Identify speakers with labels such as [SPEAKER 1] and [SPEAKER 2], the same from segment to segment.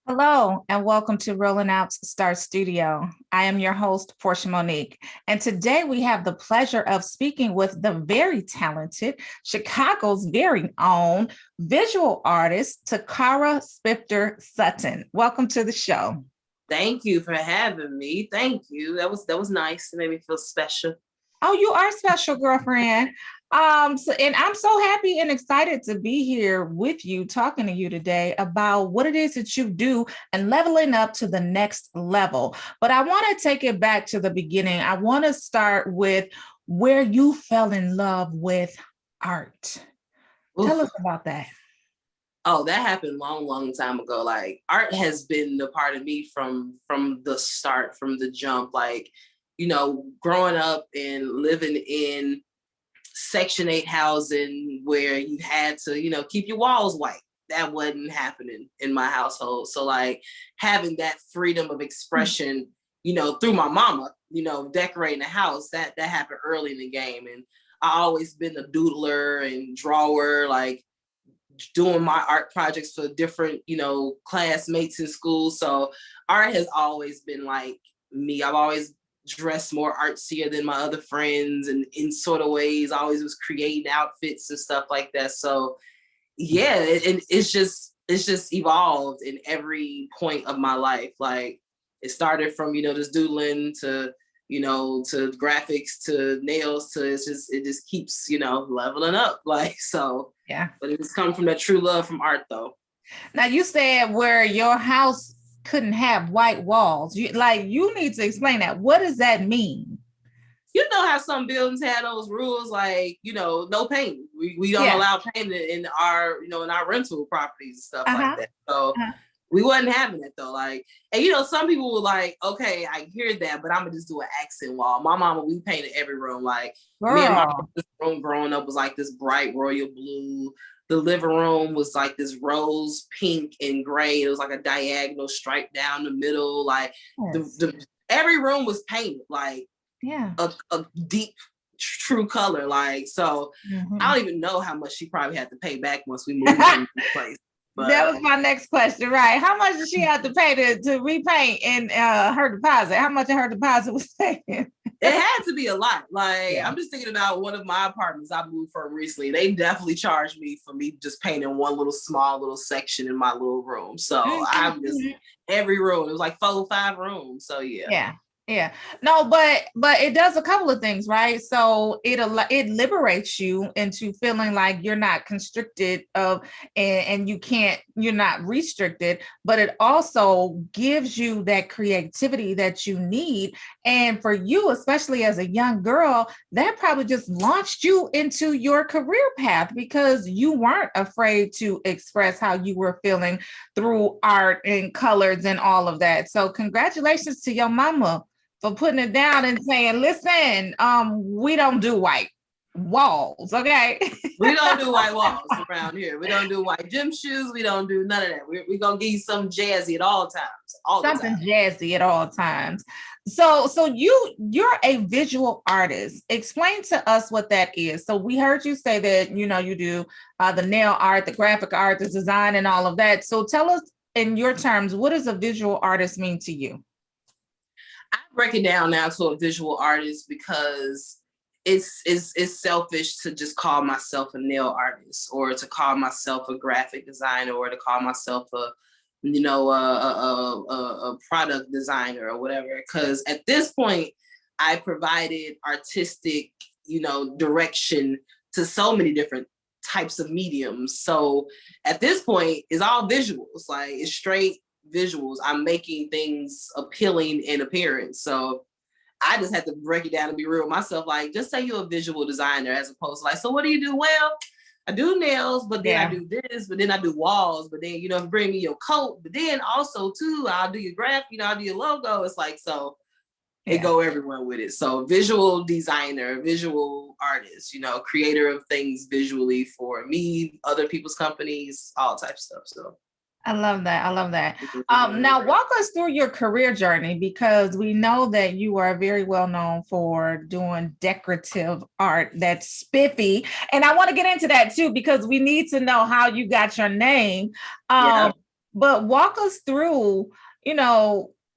[SPEAKER 1] Hello, and welcome to Rolling Out's Star Studio. I am your host, Portia Monique, and today we have the pleasure of speaking with the very talented Chicago's very own visual artist, Tacarra Spifster Sutton. Welcome to the show.
[SPEAKER 2] Thank you for having me. Thank you. That was nice. It made me feel special.
[SPEAKER 1] Oh, you are special, girlfriend. And I'm so happy and excited to be here with you, talking to you today about what it is that you do and leveling up to the next level. But I want to take it back to the beginning. I want to start with where you fell in love with art. Tell
[SPEAKER 2] Oof.
[SPEAKER 1] us about that.
[SPEAKER 2] Oh, that happened long time ago. Like art has been a part of me from the start, from the jump. Like, growing up and living in Section 8 housing where you had to, keep your walls white. That wasn't happening in my household. So like having that freedom of expression, through my mama, decorating the house, that happened early in the game. And I always been a doodler and drawer, like doing my art projects for different, classmates in school. So art has always been like me. I've always dressed more artsier than my other friends and in sort of ways. I always was creating outfits and stuff like that. So yeah, it's just evolved in every point of my life. Like it started from, just doodling to to graphics to nails to it just keeps, leveling up. Like so
[SPEAKER 1] Yeah.
[SPEAKER 2] but it was coming from that true love from art though.
[SPEAKER 1] Now you said where your house couldn't have white walls. You need to explain that. What does that mean?
[SPEAKER 2] You know how some buildings have those rules, like, no painting. We don't
[SPEAKER 1] Yeah.
[SPEAKER 2] allow painting in our, in our rental properties and stuff like
[SPEAKER 1] Uh-huh.
[SPEAKER 2] that. So
[SPEAKER 1] Uh-huh.
[SPEAKER 2] we wasn't having it though. Like, and some people were like, okay, I hear that, but I'm gonna just do an accent wall. My mama, we painted every room. Like me and my
[SPEAKER 1] Girl.
[SPEAKER 2] room growing up was like this bright royal blue. The living room was like this rose pink and gray. It was like a diagonal stripe down the middle. Like
[SPEAKER 1] Yes.
[SPEAKER 2] the every room was painted like
[SPEAKER 1] Yeah.
[SPEAKER 2] a deep true color. Like so
[SPEAKER 1] Mhm.
[SPEAKER 2] I don't even know how much she probably had to pay back once we moved from the place.
[SPEAKER 1] That
[SPEAKER 2] But
[SPEAKER 1] was my next question, right? How much did she have to pay to repaint in her deposit? How much of her deposit was taken?
[SPEAKER 2] it had to be a lot. Like
[SPEAKER 1] Yeah.
[SPEAKER 2] I'm just thinking about one of my apartments I moved from recently. They definitely charged me for me just painting one little small little section in my little room. So I'm just
[SPEAKER 1] Mhm.
[SPEAKER 2] every room. It was like 4 or 5 rooms. So yeah.
[SPEAKER 1] Yeah. Yeah. No, but it does a couple of things, right? So it liberates you into feeling like you're not constricted of and you're not restricted, but it also gives you that creativity that you need. And for you, especially as a young girl, that probably just launched you into your career path because you weren't afraid to express how you were feeling through art and colors and all of that. So congratulations to your mama for putting it down and saying, listen, we don't do white walls, okay?
[SPEAKER 2] We don't do white walls around here. We don't do white gym shoes. We don't do none of that. We're gonna give you some jazzy at all times, all the
[SPEAKER 1] Something
[SPEAKER 2] time.
[SPEAKER 1] jazzy at all times. So you're a visual artist. Explain to us what that is. So we heard you say that you do the nail art, the graphic art, the design, and all of that. So tell us in your terms, what does a visual artist mean to you?
[SPEAKER 2] I break it down now to a visual artist because it's selfish to just call myself a nail artist or to call myself a graphic designer or to call myself a a product designer or whatever. Because at this point, I provided artistic direction to so many different types of mediums. So at this point, it's all visuals. Like it's straight visuals. I'm making things appealing in appearance. So I just had to break it down and be real with myself. Like, just say you're a visual designer as opposed to like, so what do you do? Well, I do nails, but then I do this, but then I do walls, but then, bring me your coat, but then also too, I'll do your graph, I'll do your logo. It's like, so it go everywhere with it. So visual designer, visual artist, creator of things visually for me, other people's companies, all types of stuff. So
[SPEAKER 1] I love that. I love that. Now, walk us through your career journey because we know that you are very well known for doing decorative art that's spiffy. And I want to get into that too because we need to know how you got your name.
[SPEAKER 2] Yeah.
[SPEAKER 1] but walk us through,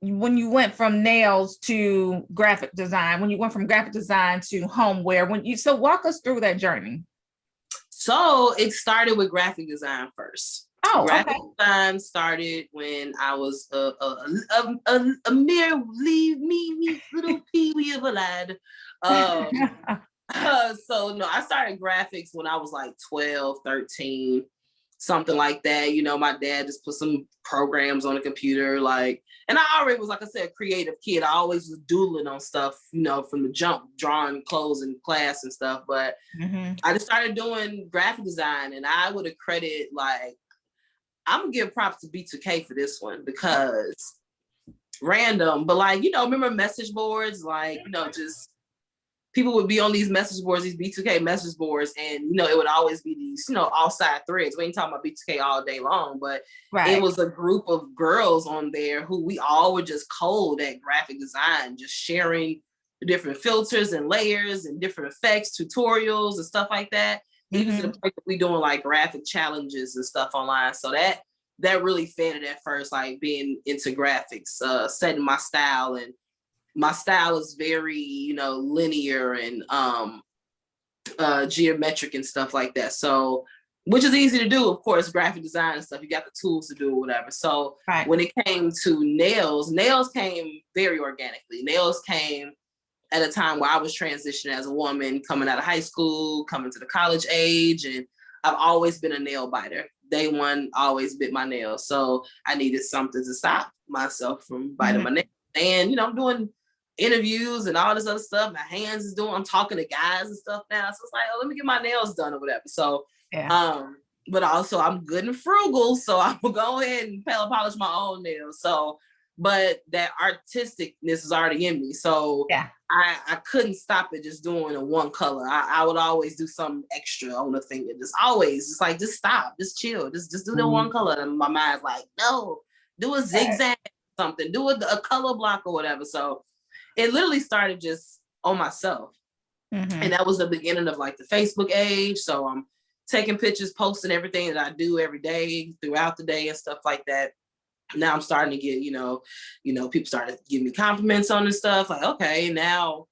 [SPEAKER 1] when you went from nails to graphic design, when you went from graphic design to homeware, so walk us through that journey.
[SPEAKER 2] So it started with graphic design first.
[SPEAKER 1] Oh,
[SPEAKER 2] graphic
[SPEAKER 1] okay.
[SPEAKER 2] design started when I was a mere me little peewee of a lad. So no, I started graphics when I was like 12, 13, something like that. My dad just put some programs on the computer, like, and I already was, like I said, a creative kid. I always was doodling on stuff, from the jump, drawing clothes in class and stuff. But I just started doing graphic design, and I would accredit, like, I'm gonna give props to B2K for this one, because random, but like, remember message boards, like, just people would be on these message boards, these B2K message boards, and it would always be these, all side threads. We ain't talking about B2K all day long, but It was a group of girls on there who we all were just cold at graphic design, just sharing the different filters and layers and different effects, tutorials and stuff like that. Even to the point that we doing like graphic challenges and stuff online. So that really fed it at first, like being into graphics, setting my style, and my style is very, linear and geometric and stuff like that. So, which is easy to do, of course, graphic design and stuff. You got the tools to do it, whatever. So when it came to nails came very organically. Nails came at a time where I was transitioning as a woman, coming out of high school, coming to the college age, and I've always been a nail biter. Day one, always bit my nails. So I needed something to stop myself from biting my nails. And, I'm doing interviews and all this other stuff. My hands is doing, I'm talking to guys and stuff now. So it's like, oh, let me get my nails done or whatever. So, but also I'm good and frugal. So I'm gonna go ahead and polish my own nails. So, but that artisticness is already in me. So I couldn't stop it just doing a one color. I would always do something extra on the finger. Just stop, just chill, just do the one color. And my mind's like, no, do a zigzag, something, do a color block or whatever. So it literally started just on myself. And that was the beginning of like the Facebook age. So I'm taking pictures, posting everything that I do every day throughout the day and stuff like that. Now I'm starting to get, people started giving me compliments on this stuff. Like, okay, now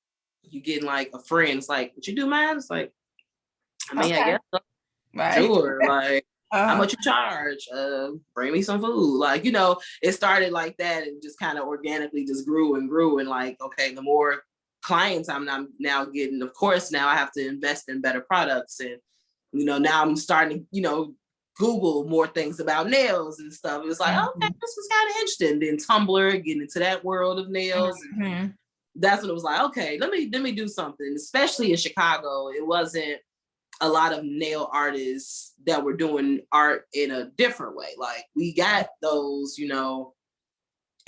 [SPEAKER 2] you getting like a friend. It's like, what you do, man? It's like, I guess so. Sure. Like, how much you charge? Bring me some food. Like, it started like that and just kind of organically just grew and grew. And like, okay, the more clients I'm now getting, of course, now I have to invest in better products. And, now I'm starting to, Google more things about nails and stuff. It was like, okay, this was kind of interesting. Then Tumblr, getting into that world of nails. And that's when it was like, okay, let me do something. Especially in Chicago, it wasn't a lot of nail artists that were doing art in a different way. Like we got those,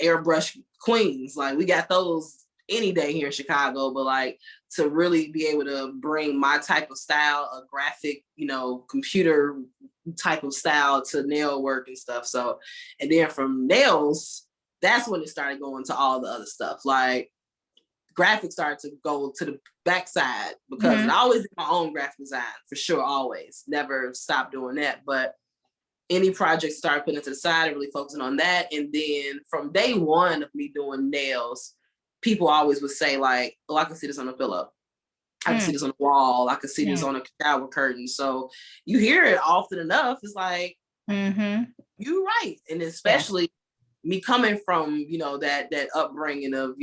[SPEAKER 2] airbrush queens. Like we got those any day here in Chicago, but like to really be able to bring my type of style, a graphic, computer type of style to nail work and stuff. So, and then from nails, that's when it started going to all the other stuff. Like graphics started to go to the backside because I always did my own graphic design for sure. Always never stopped doing that. But any project started putting it to the side and really focusing on that. And then from day one of me doing nails, people always would say like, oh, I can see this on a pillow. I can see this on the wall. I can see this on a shower curtain. So you hear it often enough. It's like, you're right. And especially me coming from, that upbringing of,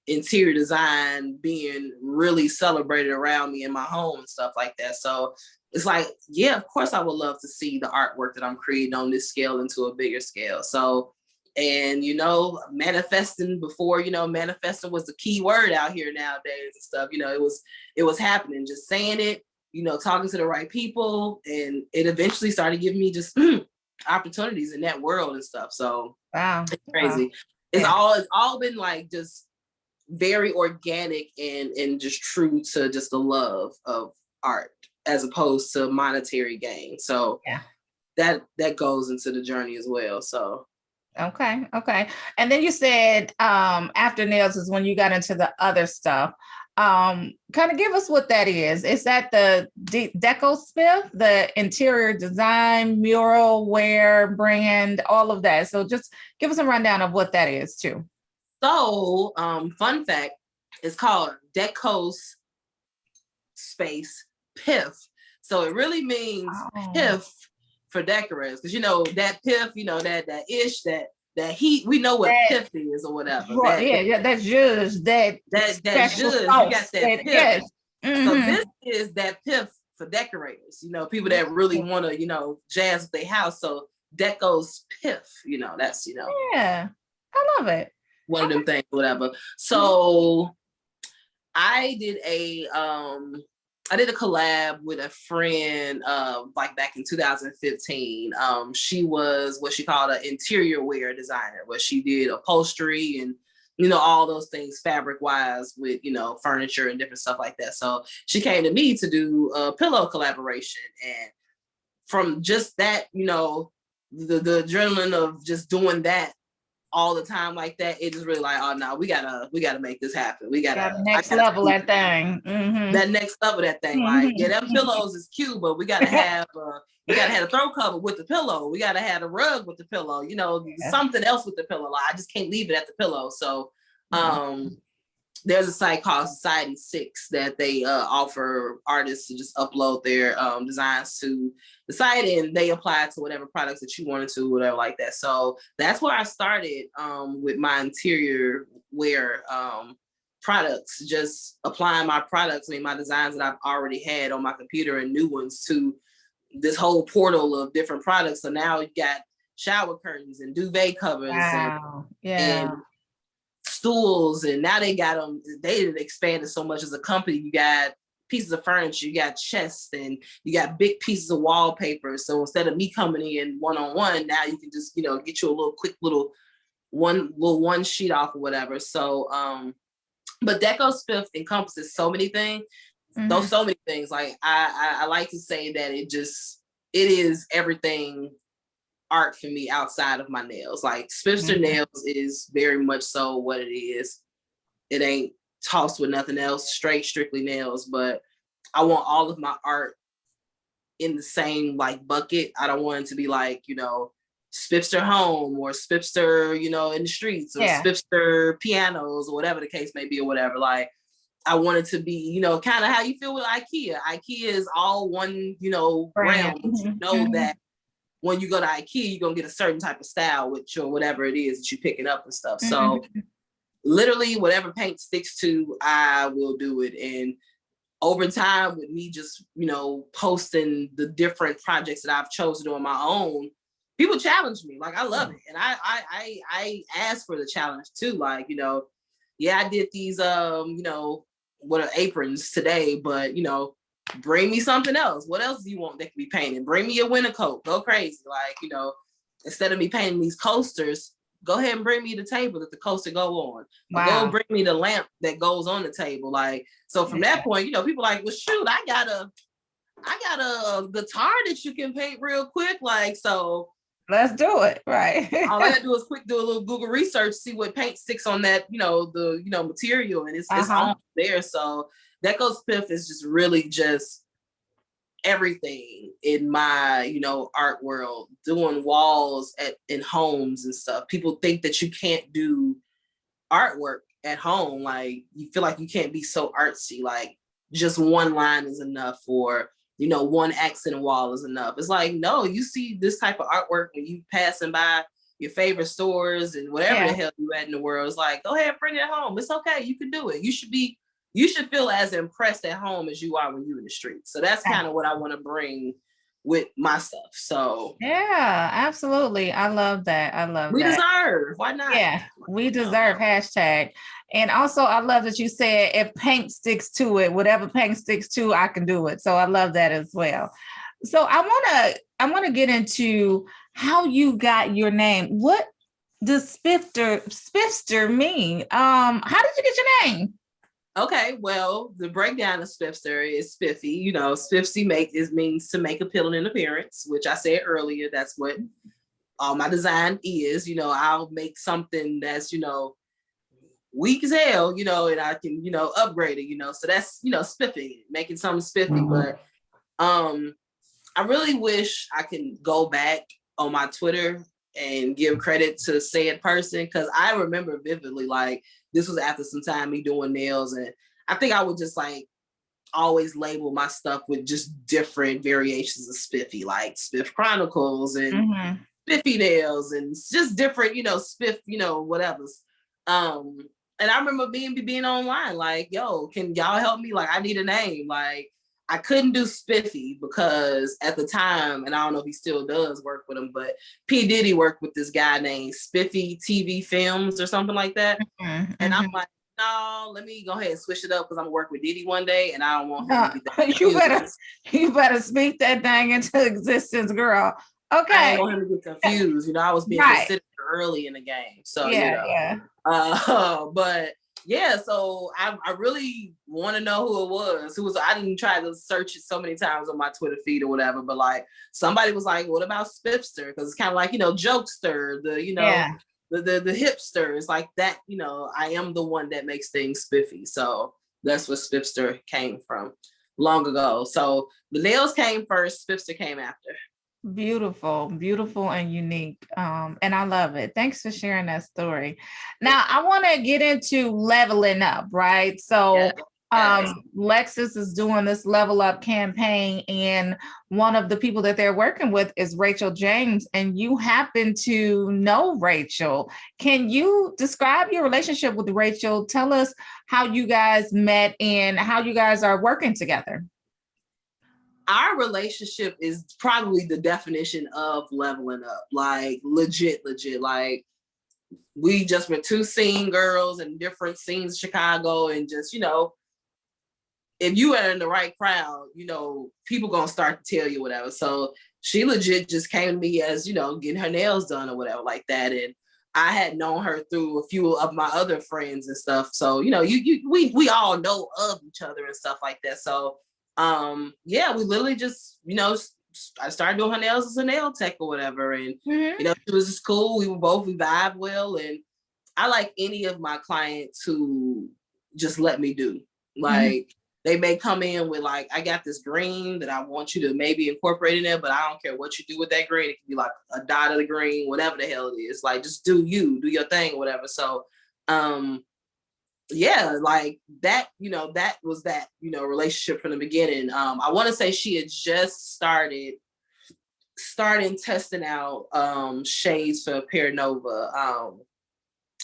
[SPEAKER 2] interior design being really celebrated around me in my home and stuff like that. So it's like, yeah, of course I would love to see the artwork that I'm creating on this scale into a bigger scale. So, and, manifesting before, manifesting was the key word out here nowadays and stuff, it was happening, just saying it, talking to the right people. And it eventually started giving me just opportunities in that world and stuff. So it's crazy. It's all been like just very organic and just true to just the love of art as opposed to monetary gain. So that goes into the journey as well. So
[SPEAKER 1] okay. And then you said after nails is when you got into the other stuff. Kind of give us what that is. Is that the Deco Smith, the interior design, mural wear brand, all of that? So just give us a rundown of what that is too.
[SPEAKER 2] So, fun fact, it's called Deco space Piff. So it really means piff for Tacarras, because you know that piff, you know that ish, that heat, we know what piff is or whatever.
[SPEAKER 1] Right, that's just that
[SPEAKER 2] zhuzh, you got that piff.
[SPEAKER 1] Yes.
[SPEAKER 2] So this is that piff for decorators, you know, people that really want to, you know, jazz with their house. So Deco's piff, you know, that's, you know,
[SPEAKER 1] yeah, I love it.
[SPEAKER 2] One of them things, whatever. So I did a collab with a friend like back in 2015. She was what she called an interior wear designer, where she did upholstery and, you know, all those things fabric wise with, you know, furniture and different stuff like that. So she came to me to do a pillow collaboration. And from just that, you know, the adrenaline of just doing that all the time like that, it just really like, oh no, we gotta make this happen. We gotta
[SPEAKER 1] next level that thing.
[SPEAKER 2] That next level that thing. Like, yeah, them pillows is cute, but we gotta have a throw cover with the pillow. We gotta have a rug with the pillow, you know, something else with the pillow. Like, I just can't leave it at the pillow. So there's a site called Society 6 that they offer artists to just upload their designs to the site, and they apply to whatever products that you wanted to, whatever like that. So that's where I started with my interior wear products, just applying my products, I mean, my designs that I've already had on my computer and new ones to this whole portal of different products. So now you got shower curtains and duvet covers and stools, and now they got them, they expanded so much as a company. You got pieces of furniture, you got chests, and you got big pieces of wallpaper. So instead of me coming in one-on-one, now you can just, you know, get you a little quick little one sheet off or whatever. So but Deco Smith encompasses so many things. So many things. Like I like to say that it is everything art for me outside of my nails. Like Spifster nails is very much so what it is. It ain't tossed with nothing else, strictly nails. But I want all of my art in the same like bucket. I don't want it to be like, you know, Spifster home or Spifster, you know, in the streets, or Spifster pianos, or whatever the case may be, or whatever. Like, I want it to be, you know, kind of how you feel with IKEA. IKEA is all one, you know, realm. You know that when you go to IKEA, you're gonna get a certain type of style with your whatever it is that you're picking up and stuff. So literally whatever paint sticks to, I will do it. And over time, with me just, you know, posting the different projects that I've chosen to do on my own, people challenge me. Like, I love it. And I ask for the challenge too. Like, you know, yeah, I did these you know, what are aprons today, but you know, bring me something else. What else do you want that can be painted? Bring me a winter coat. Go crazy. Like, you know, instead of me painting these coasters, go ahead and bring me the table that the coaster go on. Go bring me the lamp that goes on the table. Like, so from that point, you know, people like, well, shoot, I got a guitar that you can paint real quick. Like, so
[SPEAKER 1] let's do it. Right.
[SPEAKER 2] All I gotta do is do a little Google research, see what paint sticks on that, you know, the, you know, material, and it's all there. So Deco Smith is just really just everything in my, you know, art world, doing walls in homes and stuff. People think that you can't do artwork at home. Like, you feel like you can't be so artsy, like just one line is enough, or, you know, one accent wall is enough. It's like, no, you see this type of artwork when you passing by your favorite stores and whatever the hell you at in the world. It's like, go ahead, bring it home. It's okay. You can do it. You should feel as impressed at home as you are when you're in the street. So that's kind of what I want to bring with my stuff. So
[SPEAKER 1] yeah, absolutely. I love that.
[SPEAKER 2] We deserve. Why not?
[SPEAKER 1] Yeah, we deserve hashtag. And also, I love that you said if paint sticks to it, whatever paint sticks to, I can do it. So I love that as well. So I wanna get into how you got your name. What does Spifster mean? How did you get your name?
[SPEAKER 2] Okay, well, the breakdown of Spifster is spiffy. You know, spiffy means to make appealing in appearance, which I said earlier. That's what my design is. You know, I'll make something that's, you know, weak as hell, and I can, upgrade it, so that's, spiffing, making something spiffy. But I really wish I can go back on my Twitter and give credit to said person, because I remember vividly, like, this was after some time me doing nails, and I think I would just like always label my stuff with just different variations of spiffy, like Spiff Chronicles and spiffy nails, and just different, spiff, whatever's. And I remember being online, like, yo, can y'all help me? Like, I need a name. Like, I couldn't do spiffy because at the time, and I don't know if he still does work with him, but P. Diddy worked with this guy named Spiffy TV Films or something like that. And I'm like, no, let me go ahead and switch it up, because I'm gonna work with Diddy one day, and I don't want him to be that.
[SPEAKER 1] You better speak that thing into existence, girl. Okay.
[SPEAKER 2] I didn't want him to get confused. I was being considered early in the game. So but yeah, so I really want to know who it was. I didn't try to search it so many times on my Twitter feed or whatever, but like somebody was like, what about Spifster? Because it's kind of like, jokester, the hipsters like that, I am the one that makes things spiffy. So that's what Spifster came from long ago. So the nails came first, Spifster came after.
[SPEAKER 1] Beautiful and unique. And I love it. Thanks for sharing that story. Now I want to get into leveling up, right? So Lexus is doing this level up campaign, and one of the people that they're working with is wRachel James, and you happen to know wRachel. Can you describe your relationship with wRachel? Tell us how you guys met and how you guys are working together.
[SPEAKER 2] Our relationship is probably the definition of leveling up, like legit. Like, we just were two scene girls in different scenes of Chicago, and just, if you are in the right crowd, people gonna start to tell you whatever. So she legit just came to me as, getting her nails done or whatever like that. And I had known her through a few of my other friends and stuff. So, we all know of each other and stuff like that. So we literally just, I started doing her nails as a nail tech or whatever. And, it was just cool. We vibe well. And I like any of my clients who just let me do. Like, they may come in with like, I got this green that I want you to maybe incorporate in there, but I don't care what you do with that green. It can be like a dot of the green, whatever the hell it is. Like, just do your thing or whatever. So, like that, that was that, relationship from the beginning. I want to say she had just started testing out shades for Pear Nova,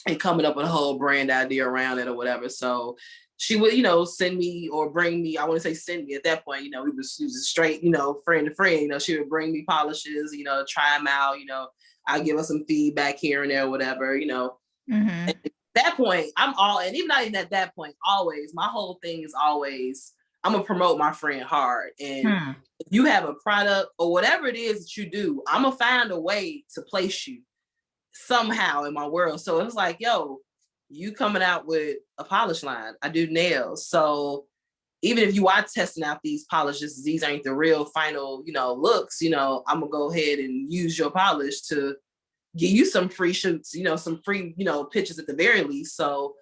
[SPEAKER 2] and coming up with a whole brand idea around it or whatever. So she would, send me or bring me, I want to say send me at that point, we was straight, friend to friend, she would bring me polishes, try them out, I'll give her some feedback here and there, whatever, And at that point, I'm all, and even not even at that point, always, my whole thing is always, I'm gonna promote my friend hard. And if you have a product or whatever it is that you do, I'm gonna find a way to place you somehow in my world. So it was like, yo, you coming out with a polish line, I do nails. So even if you are testing out these polishes, these ain't the real final, looks, I'm gonna go ahead and use your polish to give you some free shoots, some free, pictures at the very least. So,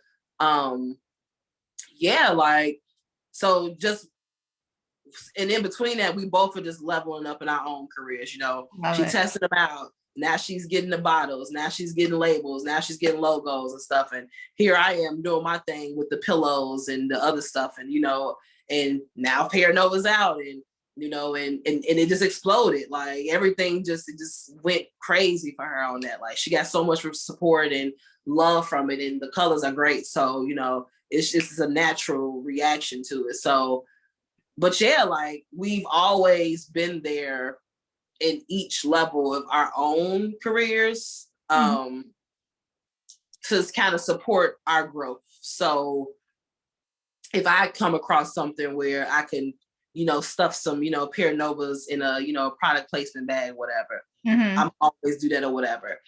[SPEAKER 2] so just, and in between that, we both are just leveling up in our own careers, she tested them out. Now she's getting the bottles. Now she's getting labels. Now she's getting logos and stuff. And here I am doing my thing with the pillows and the other stuff. And, and now Pear Nova's out, and, and it just exploded. Like, everything it just went crazy for her on that. Like, she got so much support and love from it, and the colors are great. So, it's just a natural reaction to it. So, but yeah, like, we've always been there in each level of our own careers, to kind of support our growth. So if I come across something where I can, stuff some, Pear Novas in a, product placement bag, whatever, I'm always do that or whatever,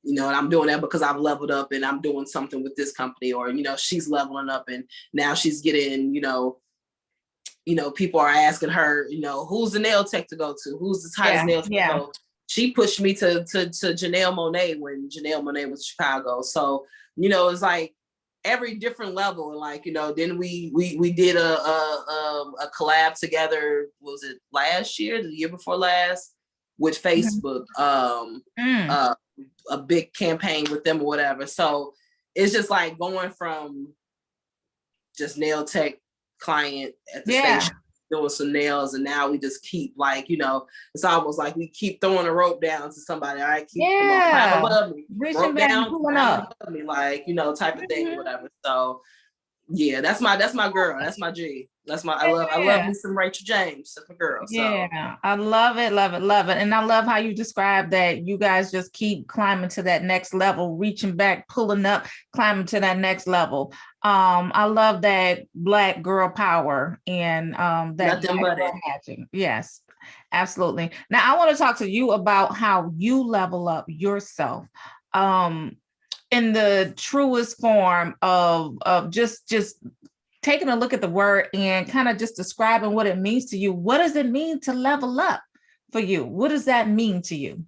[SPEAKER 2] and I'm doing that because I've leveled up and I'm doing something with this company, or, she's leveling up and now she's getting, people are asking her, who's the nail tech to go to? Who's the tightest nail tech to go? She pushed me to Janelle Monáe when Janelle Monáe was in Chicago. So, it's like, every different level. And like, you know, then we did a collab together. Was it last year, the year before last, with Facebook, a big campaign with them or whatever. So it's just like going from just nail tech client at the station doing some nails, and now we just keep like, you know, it's almost like we keep throwing a rope down to somebody. All right, keep climb above me,
[SPEAKER 1] reaching
[SPEAKER 2] rope
[SPEAKER 1] back,
[SPEAKER 2] down,
[SPEAKER 1] pulling
[SPEAKER 2] climb
[SPEAKER 1] up,
[SPEAKER 2] above me, like, you know, type of thing, whatever. So yeah, that's my girl. That's my G. That's my, I love me some Rachel James. That's my girl. So
[SPEAKER 1] yeah, I love it, love it, love it. And I love how you describe that you guys just keep climbing to that next level, reaching back, pulling up, climbing to that next level. I love that Black girl power and that
[SPEAKER 2] nothing but it.
[SPEAKER 1] magic. Yes, absolutely. Now I want to talk to you about how you level up yourself. In the truest form of just taking a look at the word and kind of just describing what it means to you. What does it mean to level up for you? What does that mean to you?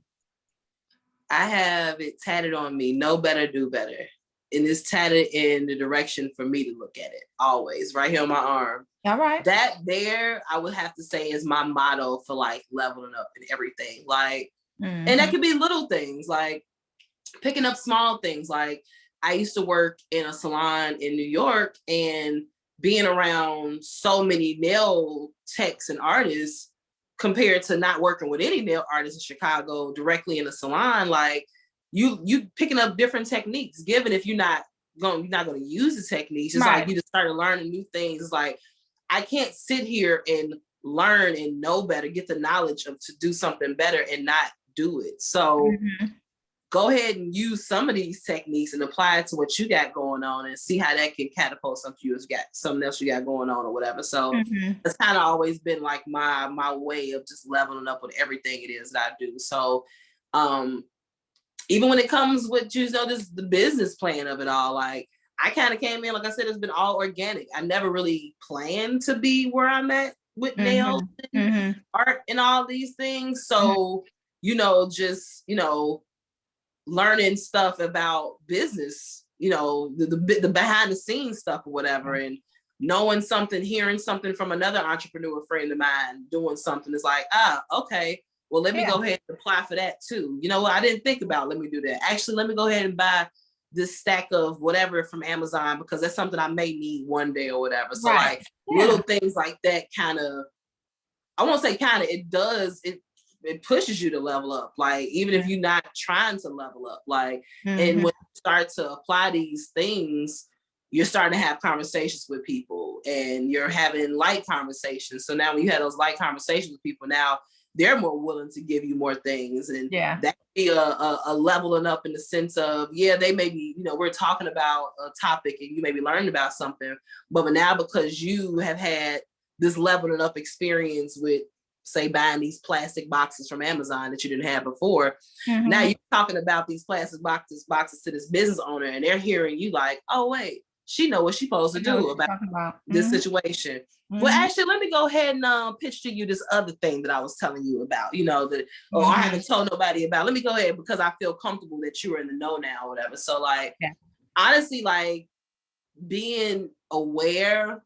[SPEAKER 2] I have it tatted on me, know better, do better. And it's tatted in the direction for me to look at it always, right here on my arm.
[SPEAKER 1] All right.
[SPEAKER 2] That there, I would have to say, is my motto for like leveling up and everything. Like, and that could be little things, like picking up small things. Like I used to work in a salon in New York, and being around so many nail techs and artists compared to not working with any nail artists in Chicago directly in a salon, like you picking up different techniques, given if you're not going to use the techniques. It's like you just started learning new things. It's like, I can't sit here and learn and know better, get the knowledge of to do something better and not do it. So go ahead and use some of these techniques and apply it to what you got going on and see how that can catapult something something else you got going on or whatever. So it's kind of always been like my way of just leveling up with everything it is that I do. So even when it comes with, you know, this the business plan of it all, like I kind of came in, like I said, it's been all organic. I never really planned to be where I'm at with nails and art and all these things. So, you know, just, you know, learning stuff about business, you know, the behind the scenes stuff or whatever, and knowing something, hearing something from another entrepreneur friend of mine doing something is like, okay, well, let me go ahead and apply for that too. You know what? I didn't think about, let me do that. Actually, let me go ahead and buy this stack of whatever from Amazon because that's something I may need one day or whatever. So like little things like that kind of, I won't say kind of, it pushes you to level up. Like, even if you're not trying to level up, like, and when you start to apply these things, you're starting to have conversations with people and you're having light conversations. So now when you have those light conversations with people, now they're more willing to give you more things. And that could be a leveling up in the sense of, they may be, you know, we're talking about a topic and you may be learning about something, but now because you have had this leveling up experience with, say, buying these plastic boxes from Amazon that you didn't have before. Now you're talking about these plastic boxes to this business owner, and they're hearing you like, oh wait, she know what she's supposed to do about this situation. Well, actually, let me go ahead and pitch to you this other thing that I was telling you about, you know, that I haven't told nobody about. Let me go ahead because I feel comfortable that you're in the know now or whatever. So like, honestly, like being aware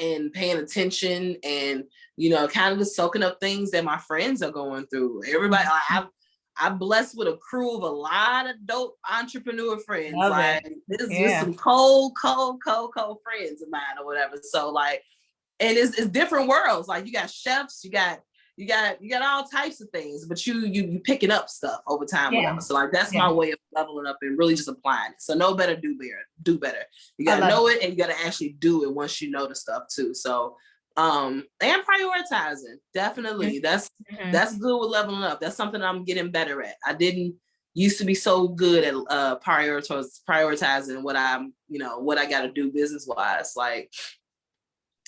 [SPEAKER 2] and paying attention and, you know, kind of just soaking up things that my friends are going through. Everybody, I'm blessed with a crew of a lot of dope entrepreneur friends. This is some cold friends of mine or whatever. So like, and it's different worlds. Like you got chefs, you got all types of things, but you picking up stuff over time, whatever. So like that's my way of leveling up and really just applying it. So know better, do better. You gotta know it and you gotta actually do it once you know the stuff too. So and prioritizing, definitely. That's good with leveling up. That's something I'm getting better at. I didn't used to be so good at prioritizing what I gotta do business wise. Like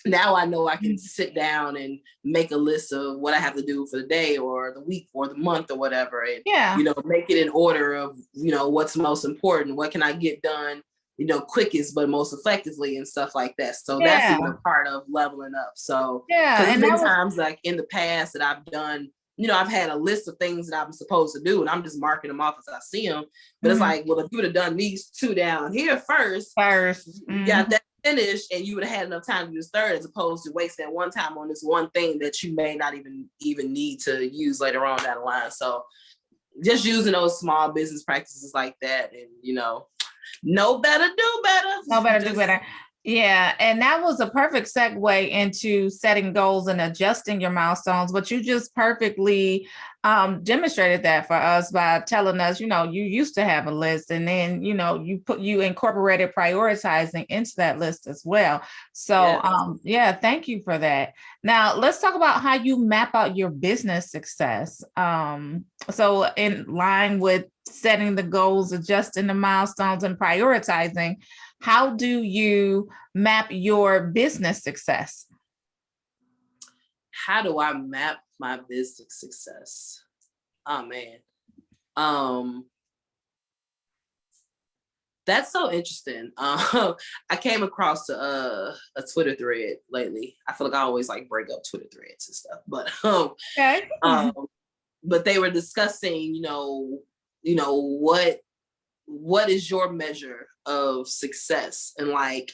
[SPEAKER 2] now I know I can sit down and make a list of what I have to do for the day or the week or the month or whatever. And, you know, make it in order of, you know, what's most important. What can I get done, you know, quickest, but most effectively and stuff like that. So that's even a part of leveling up. So, and there's been times like in the past that I've done I've had a list of things that I'm supposed to do, and I'm just marking them off as I see them. But it's like, well, if you would have done these 2 down here first, you got that finished, and you would have had enough time to do this third, as opposed to wasting one time on this one thing that you may not even need to use later on down the line. So just using those small business practices like that, and know better, do better.
[SPEAKER 1] No better, do better. Yeah. And that was a perfect segue into setting goals and adjusting your milestones. But you just perfectly demonstrated that for us by telling us, you used to have a list, and then, you incorporated prioritizing into that list as well. So, thank you for that. Now let's talk about how you map out your business success. So in line with setting the goals, adjusting the milestones, and prioritizing, how do you map your business success?
[SPEAKER 2] How do I map my business success? Oh man. That's so interesting. I came across a Twitter thread lately. I feel like I always like break up Twitter threads and stuff, but
[SPEAKER 1] Okay.
[SPEAKER 2] But they were discussing, what is your measure of success? And like,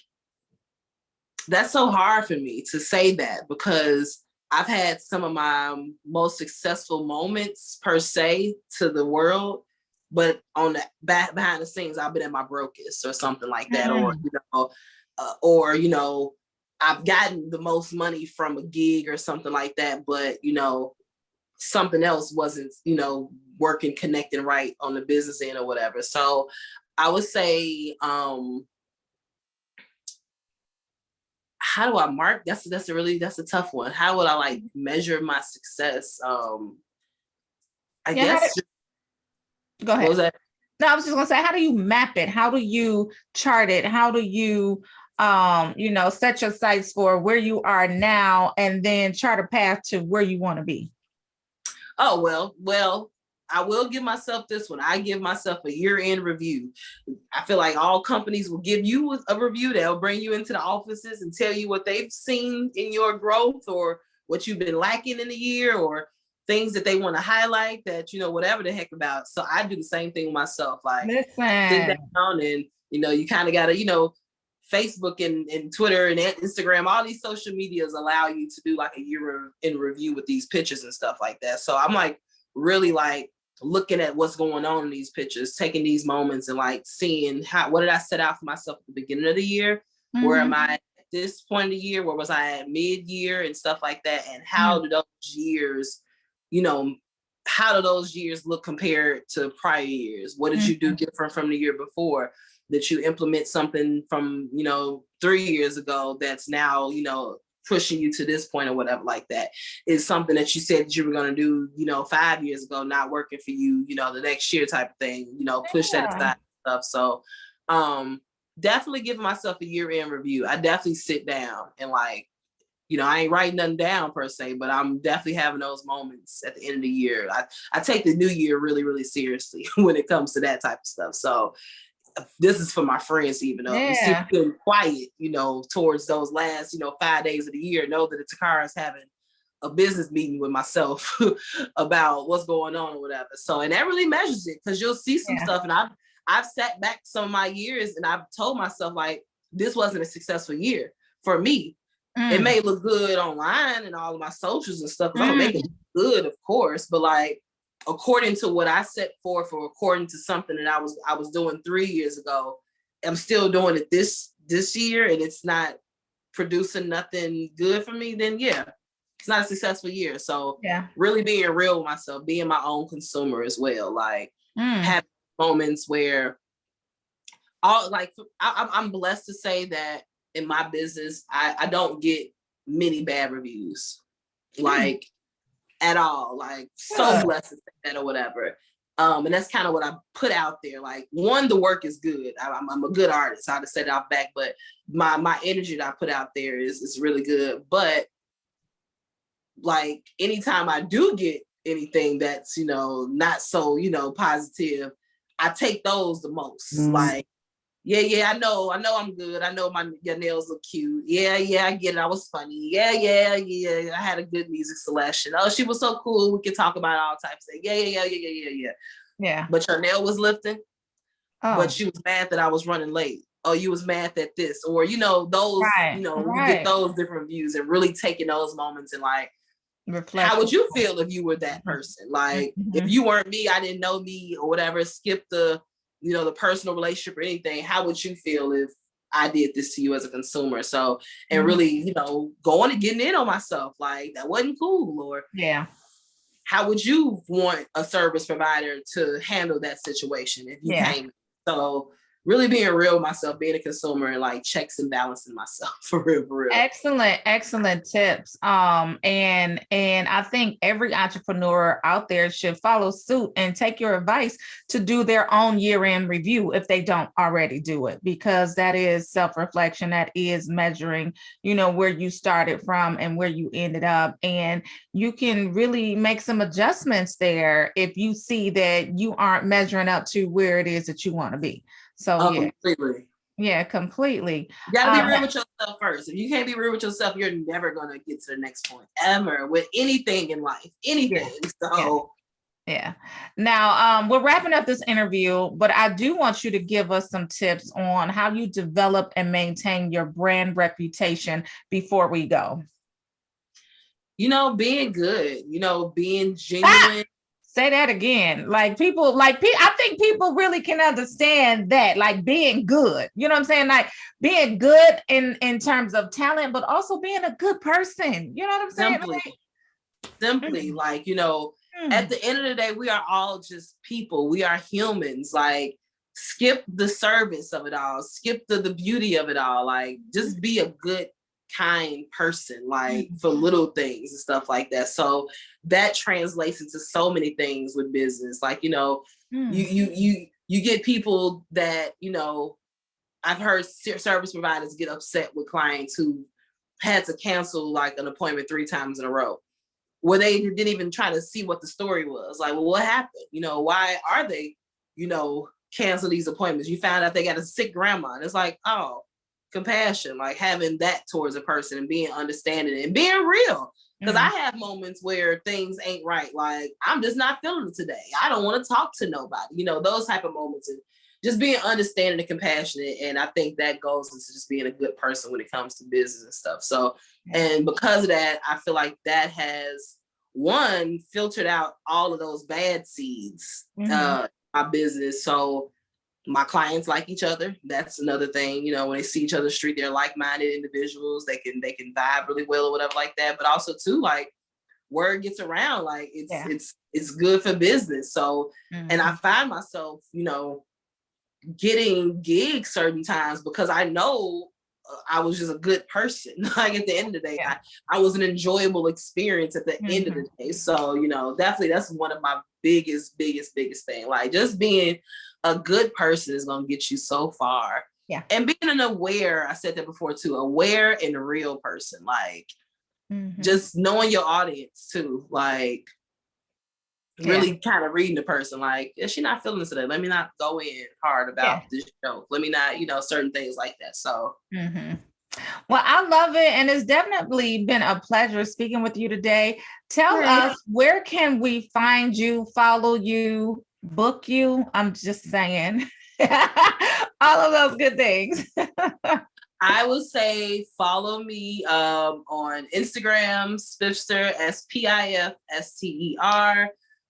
[SPEAKER 2] that's so hard for me to say that, because I've had some of my most successful moments per se to the world, but on the behind the scenes, I've been at my brokest or something like that, or I've gotten the most money from a gig or something like that, but something else wasn't, working, connecting right on the business end or whatever. So I would say, how do I mark? That's a tough one. How would I like measure my success? I guess.
[SPEAKER 1] Go ahead.
[SPEAKER 2] What was that?
[SPEAKER 1] No, I was just gonna say, how do you map it? How do you chart it? How do you, set your sights for where you are now, and then chart a path to where you want to be?
[SPEAKER 2] Oh, well, I will give myself this one. I give myself a year-end review. I feel like all companies will give you a review. They'll bring you into the offices and tell you what they've seen in your growth, or what you've been lacking in the year, or things that they want to highlight that, whatever the heck about. So I do the same thing with myself. Like, sit down and, you kind of got to, Facebook and Twitter and Instagram, all these social medias allow you to do like a year in review with these pictures and stuff like that. So I'm like really like looking at what's going on in these pictures, taking these moments and like seeing what did I set out for myself at the beginning of the year? Where am I at this point of the year? Where was I at mid-year and stuff like that? And how do those years, how do those years look compared to prior years? What did you do different from the year before? That you implement something from, 3 years ago that's now, pushing you to this point or whatever like that? Is something that you said that you were going to do, 5 years ago, not working for you, the next year type of thing, push that aside and stuff. So definitely giving myself a year-end review. I definitely sit down and like, I ain't writing nothing down per se, but I'm definitely having those moments at the end of the year. I take the new year really, really seriously when it comes to that type of stuff. So this is for my friends, even though you see feeling quiet, towards those last, 5 days of the year, know that the Tacarras having a business meeting with myself about what's going on or whatever. So, and that really measures it, because you'll see some stuff. And I've sat back some of my years and I've told myself like, this wasn't a successful year for me. It may look good online and all of my socials and stuff, because I'm gonna make it good, of course, but like, according to what I set forth, or according to something that I was doing 3 years ago, I'm still doing it this year, and it's not producing nothing good for me, then it's not a successful year. So really being real with myself, being my own consumer as well, like having moments where I'm blessed to say that in my business, I don't get many bad reviews, like at all. Like, so blessed to say that or whatever. And that's kind of what I put out there. Like, one, the work is good. I'm a good artist. I just set it off back, but my energy that I put out there is really good. But like, anytime I do get anything that's, not so, positive, I take those the most. Like, Yeah, I know I'm good. I know your nails look cute. Yeah, I get it. I was funny. Yeah. I had a good music selection. Oh, she was so cool. We could talk about all types of things. Yeah.
[SPEAKER 1] Yeah.
[SPEAKER 2] But your nail was lifting, but
[SPEAKER 1] Oh,
[SPEAKER 2] she was mad that I was running late. Oh, you was mad at this, or
[SPEAKER 1] right.
[SPEAKER 2] you get
[SPEAKER 1] Right.
[SPEAKER 2] those different views and really taking those moments and like, how
[SPEAKER 1] Reflection.
[SPEAKER 2] would you feel if you were that person? Like, if
[SPEAKER 1] Mhm.
[SPEAKER 2] you weren't me, I didn't know me or whatever, skip the personal relationship or anything. How would you feel if I did this to you as a consumer? So, and
[SPEAKER 1] Mhm.
[SPEAKER 2] really, going and getting in on myself, like that wasn't cool. Or
[SPEAKER 1] Yeah.
[SPEAKER 2] how would you want a service provider to handle that situation if you
[SPEAKER 1] Yeah.
[SPEAKER 2] came? So really being real with myself, being a consumer and like checks and balancing myself for real, for real.
[SPEAKER 1] Excellent tips. And I think every entrepreneur out there should follow suit and take your advice to do their own year-end review if they don't already do it, because that is self-reflection, that is measuring, where you started from and where you ended up. And you can really make some adjustments there if you see that you aren't measuring up to where it is that you want to be. So
[SPEAKER 2] Oh,
[SPEAKER 1] yeah,
[SPEAKER 2] completely.
[SPEAKER 1] yeah, completely.
[SPEAKER 2] You got to be
[SPEAKER 1] Um,
[SPEAKER 2] real with yourself first. If you can't be real with yourself, you're never going to get to the next point ever with anything in life,
[SPEAKER 1] yeah,
[SPEAKER 2] anything.
[SPEAKER 1] yeah.
[SPEAKER 2] So,
[SPEAKER 1] Yeah. Now, we're wrapping up this interview, but I do want you to give us some tips on how you develop and maintain your brand reputation before we go.
[SPEAKER 2] being good, being
[SPEAKER 1] Ah,
[SPEAKER 2] genuine.
[SPEAKER 1] say that again. I think people really can understand that, like being good. You know what I'm saying? Like being good in terms of talent, but also being a good person. You know what I'm saying?
[SPEAKER 2] Simply
[SPEAKER 1] Mm,
[SPEAKER 2] like, at
[SPEAKER 1] mm,
[SPEAKER 2] the end of the day, we are all just people. We are humans. Like, skip the service of it all, skip the beauty of it all. Like, just be a good, kind person, like
[SPEAKER 1] mm,
[SPEAKER 2] for little things and stuff like that. So that translates into so many things with business. Like, you
[SPEAKER 1] mm.
[SPEAKER 2] you get people that, I've heard service providers get upset with clients who had to cancel like an appointment 3 times in a row, where they didn't even try to see what the story was. Like, well, what happened? Why are they, cancel these appointments? You found out they got a sick grandma. And it's like, oh, compassion, like having that towards a person and being understanding and being real. Because I
[SPEAKER 1] Mm.
[SPEAKER 2] have moments where things ain't right. Like, I'm just not feeling it today. I don't want to talk to nobody, those type of moments. And just being understanding and compassionate. And I think that goes into just being a good person when it comes to business and stuff. So,
[SPEAKER 1] Yeah.
[SPEAKER 2] and because of that, I feel like that has one filtered out all of those bad seeds,
[SPEAKER 1] Mhm.
[SPEAKER 2] my business. So my clients like each other. That's another thing. When they see each other on the street, they're like-minded individuals. They can vibe really well or whatever like that. But also too, like, word gets around. Like, it's
[SPEAKER 1] Yeah.
[SPEAKER 2] it's good for business. So, and I
[SPEAKER 1] Mhm.
[SPEAKER 2] find myself, getting gigs certain times because I know I was just a good person. Like, at the end of the day,
[SPEAKER 1] Yeah.
[SPEAKER 2] I was an enjoyable experience at the end of
[SPEAKER 1] Mhm.
[SPEAKER 2] the day. So, definitely that's one of my biggest thing. Like, just being a good person is going to get you so far.
[SPEAKER 1] Yeah.
[SPEAKER 2] And being an aware, I said that before too, aware and a real person. Like,
[SPEAKER 1] Mhm.
[SPEAKER 2] just knowing your audience too. Like,
[SPEAKER 1] Yeah.
[SPEAKER 2] really kind of reading the person, like, is she not feeling this today? Let me not go in hard
[SPEAKER 1] Yeah.
[SPEAKER 2] about this show. Let me not, certain things like that. So
[SPEAKER 1] Mhm. Well, I love it. And it's definitely been a pleasure speaking with you today. Tell
[SPEAKER 2] yeah,
[SPEAKER 1] us, where can we find you, follow you, book you? I'm just saying all of those good things.
[SPEAKER 2] I would say follow me on Instagram, Spifster, Spifster.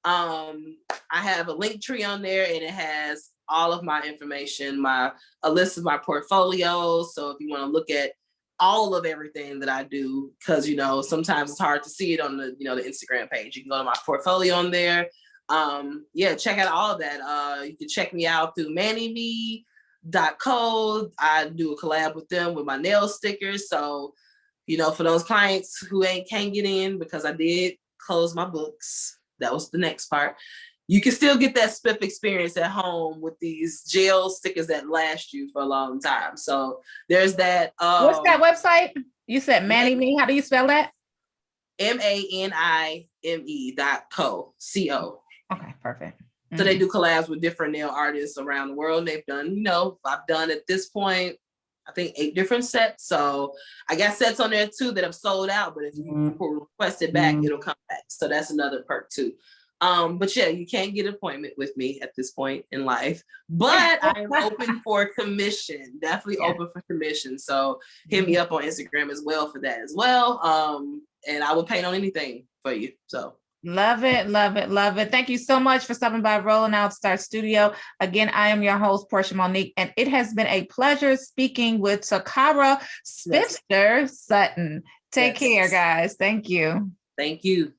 [SPEAKER 2] I have a link tree on there and it has all of my information, a list of my portfolios. So if you want to look at all of everything that I do, because sometimes it's hard to see it on the Instagram page. You can go to my portfolio on there. Yeah, check out all of that. You can check me out through ManiMe.co. I do a collab with them with my nail stickers. So, for those clients who can't get in because I did close my books, that was the next part. You can still get that spiff experience at home with these gel stickers that last you for a long time. So there's that.
[SPEAKER 1] What's that website? You said Manny Me. How do you spell that?
[SPEAKER 2] MANIME.co. CO.
[SPEAKER 1] Okay, perfect.
[SPEAKER 2] So they do collabs with different nail artists around the world. They've done, you know, I've done at this point, I think 8 different sets. So I got sets on there too that have sold out, but if you request it back, it'll come back. So that's another perk too. But yeah, you can't get an appointment with me at this point in life, but I am open for commission, definitely open for commission. So hit me up on Instagram as well for that as well. And I will paint on anything for you. So.
[SPEAKER 1] Love it, love it, love it. Thank you so much for stopping by Rolling Out Star Studio. Again, I am your host, Portia Monique, and it has been a pleasure speaking with Tacarra Spifster Sutton. Take care, guys. Thank you.
[SPEAKER 2] Thank you.